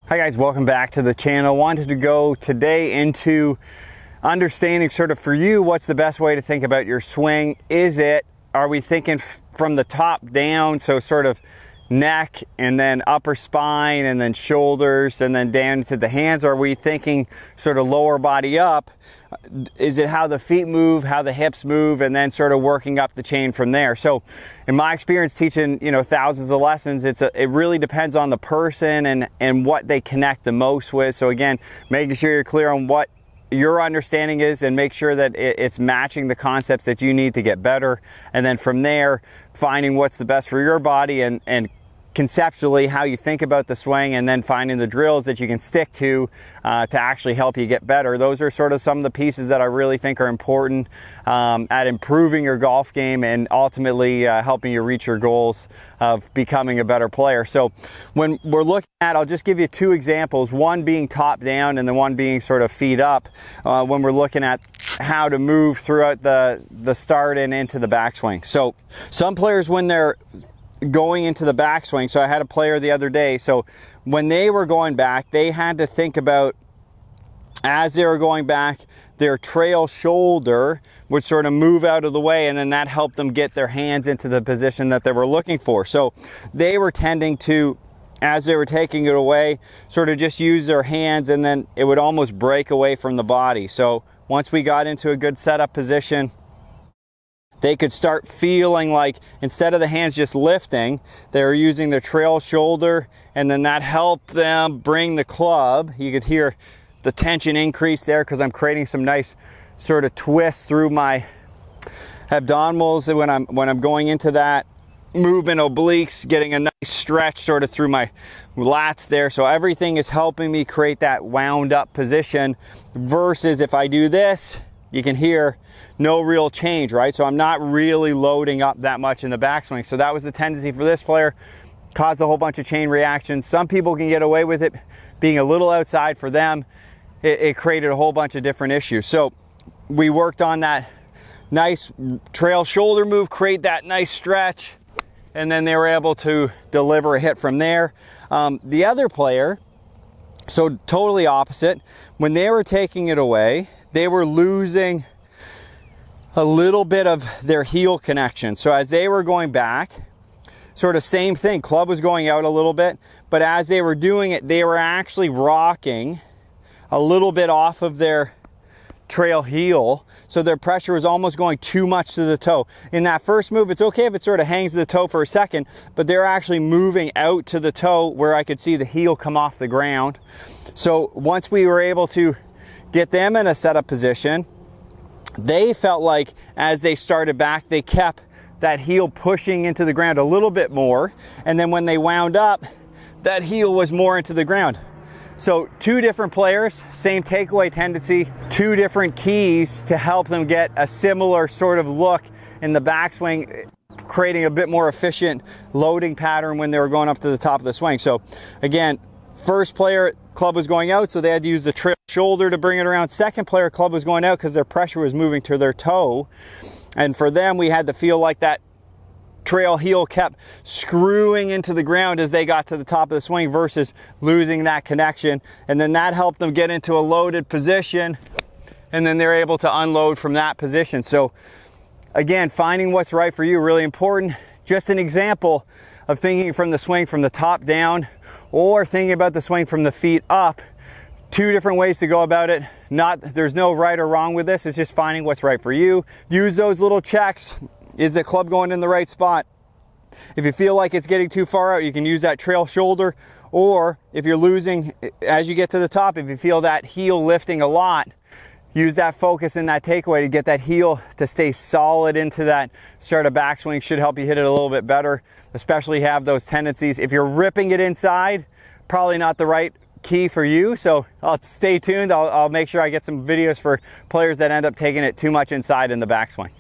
Hi guys, welcome back to the channel. Wanted to go today into understanding sort of for you, what's the best way to think about your swing? Are we thinking from the top down, so sort of neck and then upper spine and then shoulders and then down to the hands? Or are we thinking sort of lower body up? Is it how the feet move, how the hips move, and then sort of working up the chain from there? So in my experience teaching, thousands of lessons, it really depends on the person and what they connect the most with. So again, making sure you're clear on what your understanding is and make sure that it's matching the concepts that you need to get better. And then from there, finding what's the best for your body and conceptually how you think about the swing, and then finding the drills that you can stick to actually help you get better. Those are sort of some of the pieces that I really think are important at improving your golf game and ultimately helping you reach your goals of becoming a better player. So when we're looking at, I'll just give you two examples, one being top down and the one being sort of feet up, when we're looking at how to move throughout the start and into the backswing. So some players, when they're going into the backswing, so I had a player the other day, so when they were going back, they had to think about, as they were going back, their trail shoulder would sort of move out of the way, and then that helped them get their hands into the position that they were looking for. So they were tending to, as they were taking it away, sort of just use their hands, and then it would almost break away from the body. So once we got into a good setup position, they could start feeling like instead of the hands just lifting, they were using their trail shoulder, and then that helped them bring the club. You could hear the tension increase there because I'm creating some nice sort of twist through my abdominals when I'm going into that movement, obliques, getting a nice stretch sort of through my lats there. So everything is helping me create that wound up position, versus if I do this, you can hear no real change, right? So I'm not really loading up that much in the backswing. So that was the tendency for this player, caused a whole bunch of chain reactions. Some people can get away with it being a little outside. For them, it created a whole bunch of different issues. So we worked on that nice trail shoulder move, create that nice stretch, and then they were able to deliver a hit from there. The other player, so totally opposite, when they were taking it away, they were losing a little bit of their heel connection. So as they were going back, sort of same thing, club was going out a little bit, but as they were doing it, they were actually rocking a little bit off of their trail heel, so their pressure was almost going too much to the toe. In that first move, it's okay if it sort of hangs to the toe for a second, but they're actually moving out to the toe where I could see the heel come off the ground. So once we were able to get them in a setup position, they felt like as they started back, they kept that heel pushing into the ground a little bit more, and then when they wound up, that heel was more into the ground. So two different players, same takeaway tendency, two different keys to help them get a similar sort of look in the backswing, creating a bit more efficient loading pattern when they were going up to the top of the swing. So again, first player, club was going out, so they had to use the trail shoulder to bring it around. Second player, club was going out because their pressure was moving to their toe. And for them, we had to feel like that trail heel kept screwing into the ground as they got to the top of the swing versus losing that connection. And then that helped them get into a loaded position, and then they're able to unload from that position. So again, finding what's right for you, really important. Just an example of thinking from the swing from the top down, or thinking about the swing from the feet up. Two different ways to go about it. There's no right or wrong with this. It's just finding what's right for you. Use those little checks. Is the club going in the right spot? If you feel like it's getting too far out, you can use that trail shoulder. Or if you're losing as you get to the top, if you feel that heel lifting a lot, use that focus and that takeaway to get that heel to stay solid into that start of backswing. Should help you hit it a little bit better, especially have those tendencies. If you're ripping it inside, probably not the right key for you. So I'll stay tuned. I'll make sure I get some videos for players that end up taking it too much inside in the backswing.